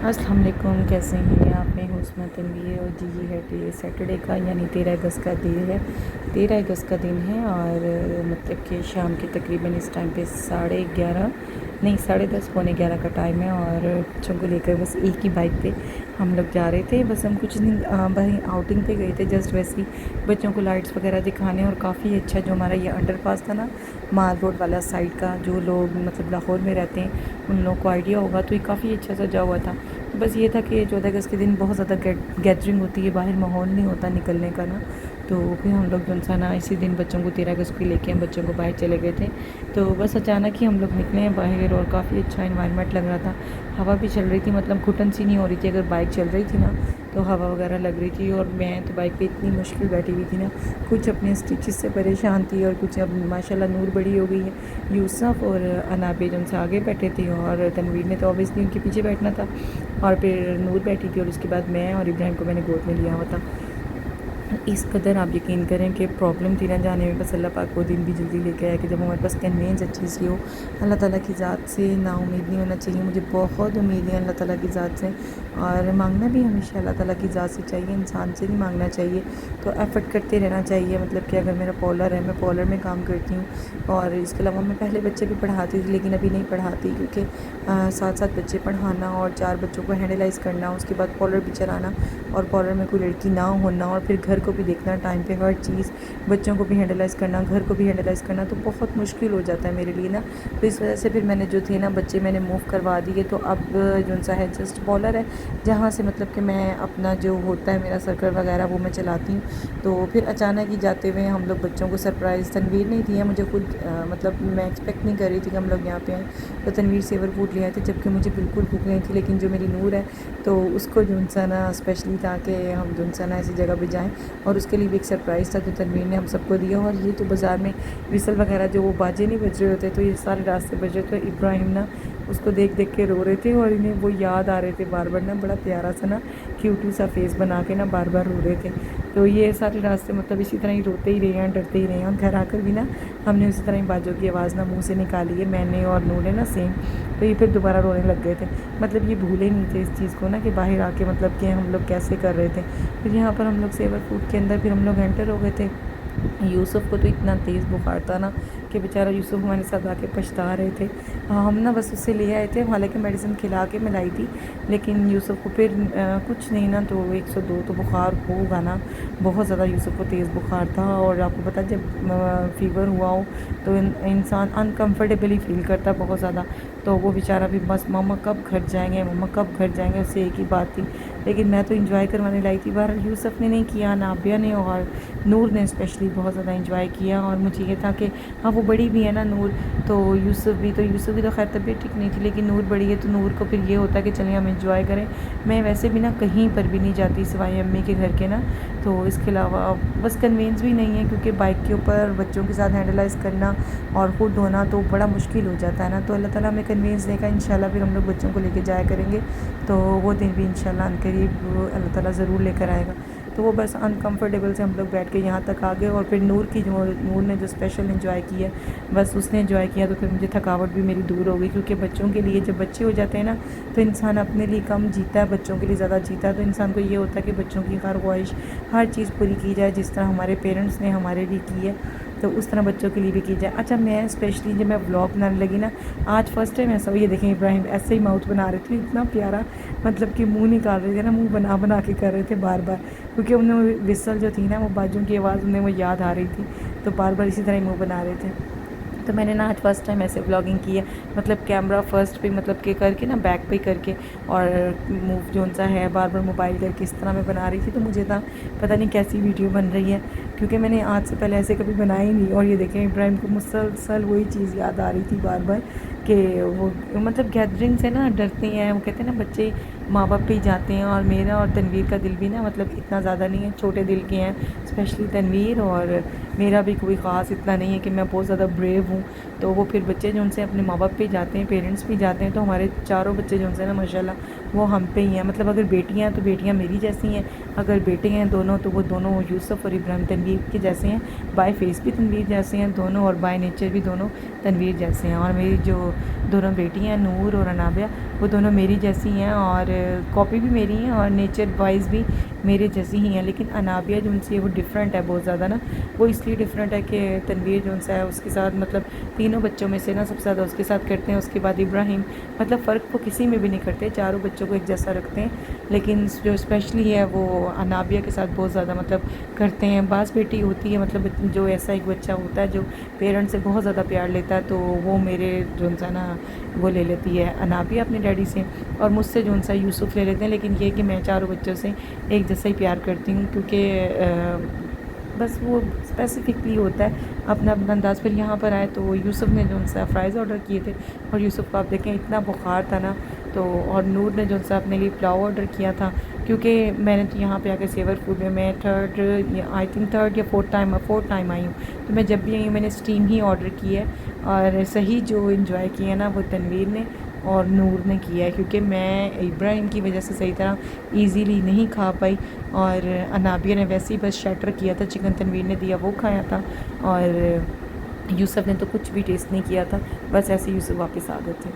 السلام علیکم، کیسے ہیں آپ؟ میں حسنہ تنویر اور جی ہے کہ سیٹرڈے کا یعنی 13 اگست کا دن ہے 13 اگست کا دن ہے اور مطلب کہ شام کے تقریباً اس ٹائم پہ 11:30 نہیں 10:30 پونے 11 کا ٹائم ہے اور بچوں کو لے کر بس ایک ہی بائک پہ ہم لوگ جا رہے تھے۔ بس ہم کچھ دن باہر آؤٹنگ پہ گئے تھے، جسٹ ویسے ہی بچوں کو لائٹس وغیرہ دکھانے، اور کافی اچھا جو ہمارا یہ انڈر پاس تھا نا مال روڈ والا سائڈ کا، جو لوگ مطلب لاہور میں رہتے ہیں ان لوگوں کو آئیڈیا ہوگا، تو یہ کافی اچھا سجا ہوا تھا۔ تو بس یہ تھا کہ 14 اگست کے دن بہت زیادہ گیدرنگ ہوتی ہے، باہر ماحول نہیں ہوتا نکلنے کا نا، تو پھر ہم لوگ جو نا اسی دن بچوں کو 13 اگست کو لے کے ہم بچوں کو باہر چلے گئے تھے۔ تو بس اچانک ہی ہم لوگ نکلے ہیں باہر اور کافی اچھا انوائرمنٹ لگ رہا تھا، ہوا بھی چل رہی تھی، مطلب گھٹن سی نہیں ہو رہی تھی، اگر بائک چل رہی تھی نا تو ہوا وغیرہ لگ رہی تھی، اور میں تو بائک پہ اتنی مشکل بیٹھی ہوئی تھی نا، کچھ اپنے اسٹیچز سے پریشان تھی اور کچھ اب ماشاءاللہ نور بڑی ہو گئی ہے۔ یوسف اور انابے جو ان سے آگے بیٹھے تھے اور تنویر نے تو اوبیسلی ان کے پیچھے بیٹھنا تھا، اور پھر نور بیٹھی تھی، اور اس کے بعد میں اور ابراہیم کو میں نے گود میں لیا ہوا تھا۔ اس قدر آپ یقین کریں کہ پرابلم تھی نہ جانے میں، بس اللہ پاک وہ دن بھی جلدی لے کے آیا کہ جب ہمارے پاس کنوینس اچھی سی ہو۔ اللہ تعالیٰ کی ذات سے نا امید نہیں ہونا چاہیے، مجھے بہت امید ہے اللہ تعالیٰ کی ذات سے، اور مانگنا بھی ہمیشہ اللہ تعالیٰ کی ذات سے چاہیے، انسان سے نہیں مانگنا چاہیے، تو ایفرٹ کرتے رہنا چاہیے۔ مطلب کہ اگر میرا پارلر ہے، میں پارلر میں کام کرتی ہوں، اور اس کے علاوہ میں پہلے بچے بھی پڑھاتی تھی، لیکن ابھی نہیں پڑھاتی کیونکہ 7 بچے پڑھانا اور 4 بچوں کو ہینڈلائز کرنا، اس کے بعد پارلر بھی چلانا، اور پارلر میں کوئی لڑکی نہ ہونا، اور پھر گھر کو بھی دیکھنا ٹائم پہ، ہر چیز بچوں کو بھی ہینڈلائز کرنا، گھر کو بھی ہینڈلائز کرنا، تو بہت مشکل ہو جاتا ہے میرے لیے نا۔ تو اس وجہ سے پھر میں نے جو تھے نا بچے میں نے موو کروا دیے، تو اب جو سا ہے جسٹ پارلر ہے جہاں سے مطلب کہ میں اپنا جو ہوتا ہے میرا سرکل وغیرہ وہ میں چلاتی ہوں۔ تو پھر اچانک ہی جاتے ہوئے ہم لوگ بچوں کو سرپرائز تنویر نہیں دیا، مجھے خود مطلب میں ایکسپیکٹ نہیں کر رہی تھی کہ ہم لوگ یہاں پہ آئیں، تو تنویر سیور فوڈ لے آئے تھے، جبکہ مجھے بالکل بھوک نہیں تھی، لیکن جو میری نور ہے تو اس کو جو سا نا اسپیشلی تھا کہ ہم جو سا نا ایسی جگہ پہ جائیں، اور اس کے لیے بھی ایک سرپرائز تھا جو تنویر نے ہم سب کو دیا۔ اور یہ تو بازار میں وصل وغیرہ جو وہ باجے نہیں بج رہے ہوتے، تو یہ سارے راستے بج رہے تھے، ابراہیم نا اس کو دیکھ دیکھ کے رو رہے تھے، اور انہیں وہ یاد آ رہے تھے بار بار نا، بڑا پیارا سا نا کیوٹو سا فیس بنا کے نا بار بار رو رہے تھے۔ تو یہ سارے راستے مطلب اسی طرح ہی روتے ہی رہے ہیں، ڈرتے ہی رہے ہیں، اور گھر آ کر بھی نا ہم نے اسی طرح ہی باجوں کی آواز نا منہ سے نکالی ہے، میں نے اور نور نے نا سیم، تو یہ پھر دوبارہ رونے لگ گئے تھے۔ مطلب یہ بھولے نہیں تھے اس چیز کو نا کہ باہر آ کے مطلب کہ ہم لوگ کیسے کر رہے تھے۔ پھر یہاں پر ہم لوگ سیور فوڈ کے اندر پھر ہم لوگ انٹر ہو گئے تھے۔ یوسف کو تو اتنا تیز بخار تھا نا کہ بیچارہ یوسف ہمارے ساتھ آ کے پچھتا رہے تھے، ہم نا بس اسے لے آئے تھے، حالانکہ میڈیسن کھلا کے میں لائی تھی، لیکن یوسف کو پھر کچھ نہیں نا تو 102 تو بخار ہوگا نا، بہت زیادہ یوسف کو تیز بخار تھا، اور آپ کو پتہ جب فیور ہوا ہو تو انسان انکمفرٹیبل ہی فیل کرتا ہے بہت زیادہ، تو وہ بیچارہ بھی بس ماما کب گھر جائیں گے، ماما کب گھر جائیں گے، اس سے ایک ہی بات تھی، لیکن میں تو انجوائے کروانے لائی تھی۔ بہرحال یوسف نے نہیں کیا، نابیہ نے اور نور نے اسپیشلی بہت زیادہ انجوائے کیا، اور مجھے یہ تھا کہ ہاں وہ بڑی بھی ہے نا نور، تو یوسف بھی تو خیر طبیعت ٹھیک نہیں تھی، لیکن نور بڑی ہے تو نور کو پھر یہ ہوتا ہے کہ چلیں ہم انجوائے کریں۔ میں ویسے بھی نا کہیں پر بھی نہیں جاتی سوائے امی کے گھر کے نا، تو اس کے علاوہ بس کنوینس بھی نہیں ہے، کیونکہ بائک کے اوپر بچوں کے ساتھ ہینڈلائز کرنا اور خود ہونا تو بڑا مشکل ہو جاتا ہے نا، تو اللہ تعالیٰ ہمیں کنوینس دے گا انشاءاللہ، پھر ہم لوگ بچوں کو لے کے جایا کریں گے، تو وہ دن بھی انشاءاللہ عنقریب اللہ تعالیٰ ضرور لے کر آئے گا۔ تو وہ بس انکمفرٹیبل سے ہم لوگ بیٹھ کے یہاں تک آ گئے، اور پھر نور نے جو اسپیشل انجوائے کیا بس اس نے انجوائے کیا، تو پھر مجھے تھکاوٹ بھی میری دور ہو گئی، کیونکہ بچوں کے لیے جب بچے ہو جاتے ہیں نا تو انسان اپنے لیے کم جیتا ہے، بچوں کے لیے زیادہ جیتا ہے، تو انسان کو یہ ہوتا ہے کہ بچوں کی ہر خواہش ہر چیز پوری کی جائے، جس طرح ہمارے پیرنٹس نے ہمارے لیے کی ہے تو اس طرح بچوں کے لیے بھی کی جائے۔ اچھا میں اسپیشلی جب میں ولاگ بنانے لگی نا آج فرسٹ ٹائم ایسا ہو، یہ دیکھیں ابراہیم ایسے ہی ماؤتھ بنا رہے تھے، اتنا پیارا مطلب کہ منہ نکال رہے تھے نا، منہ بنا بنا کے کر رہے تھے بار بار، کیونکہ انہیں وسل جو تھی نا وہ باجوں کی آواز انہیں وہ یاد آ رہی تھی، تو بار بار اسی طرح ہی منہ بنا رہے تھے۔ تو میں نے نا آج فرسٹ ٹائم ایسے ولاگنگ کی ہے، مطلب کیمرہ فرسٹ پہ مطلب کہ کر کے نا بیک پہ کر کے، اور موو جو سا ہے بار بار موبائل کر کے اس طرح میں بنا رہی تھی، تو مجھے تھا پتہ نہیں کیسی ویڈیو بن رہی ہے، کیونکہ میں نے آج سے پہلے ایسے کبھی بنائی نہیں، اور یہ دیکھیں ابراہیم کو مسلسل وہی چیز یاد آ رہی تھی بار بار کہ وہ مطلب گیدرنگ سے نا ڈرتے ہیں، وہ کہتے ہیں نا بچے ماں باپ پہ ہی جاتے ہیں، اور میرا اور تنویر کا دل بھی نا مطلب اتنا زیادہ نہیں ہے، چھوٹے دل کے ہیں اسپیشلی تنویر، اور میرا بھی کوئی خاص اتنا نہیں ہے کہ میں بہت زیادہ بریو ہوں، تو وہ پھر بچے جو ان سے اپنے ماں باپ پہ جاتے ہیں، پیرنٹس بھی جاتے ہیں، تو ہمارے چاروں بچے جو ان سے نا ماشاءاللہ وہ ہم پہ ہی ہیں، مطلب اگر بیٹیاں ہیں تو بیٹیاں میری جیسی ہیں، اگر بیٹے ہیں دونوں تو وہ دونوں یوسف اور ابراہیم تنویر کے جیسے ہیں، بائی فیس بھی تنویر جیسے ہیں دونوں، اور بائی نیچر بھی دونوں تنویر جیسے ہیں، اور میری جو دونوں بیٹی ہیں نور اور انابیہ، وہ دونوں میری جیسی ہیں اور کاپی بھی میری ہیں اور نیچر وائز بھی میرے جیسی ہی ہیں، لیکن انابیہ جو ان سے وہ ڈفرینٹ ہے بہت زیادہ نا، وہ اس لیے ڈفرینٹ ہے کہ تنویر جو ان سے ہے اس کے ساتھ مطلب تینوں بچوں میں سے نا سب سے زیادہ اس کے ساتھ کرتے ہیں، اس کے بعد ابراہیم، مطلب فرق وہ کسی میں بھی نہیں کرتے، چاروں بچوں کو ایک جیسا رکھتے ہیں، لیکن جو اسپیشلی ہے وہ انابیہ کے ساتھ بہت زیادہ مطلب کرتے ہیں۔ بعض بیٹی ہوتی ہے مطلب جو ایسا ایک بچہ ہوتا ہے جو پیرنٹ سے بہت زیادہ پیار لیتا ہے، تو وہ میرے جو ان سے نا وہ لے لیتی ہے انابیہ اپنے ڈیڈی سے، اور مجھ سے جو ان سے یوسف لے لیتے ہیں، لیکن یہ کہ میں چاروں بچوں سے ایک جیسا ہی پیار کرتی ہوں، کیونکہ بس وہ اسپیسیفکلی ہوتا ہے اپنا اپنا انداز۔ پھر یہاں پر آئے تو یوسف نے جو ان سے فرائض آرڈر کیے تھے، اور یوسف کو آپ دیکھیں اتنا بخار تھا نا، تو اور نور نے جو ان سے اپنے لیے پلاؤ آرڈر کیا تھا، کیونکہ میں نے تو یہاں پہ آ کے سیور فوڈ میں تھرڈ یا فورتھ ٹائم آئی ہوں، تو میں جب بھی آئی ہوں میں نے اسٹیم ہی آرڈر کی ہے، اور صحیح جو انجوائے کیے ہیں نا وہ تنویر نے اور نور نے کیا ہے، کیونکہ میں ابراہیم کی وجہ سے صحیح طرح ایزیلی نہیں کھا پائی، اور انابیہ نے ویسے ہی بس شیٹر کیا تھا، چکن تنویر نے دیا وہ کھایا تھا، اور یوسف نے تو کچھ بھی ٹیسٹ نہیں کیا تھا، بس ایسے یوسف واپس آ گئے تھے۔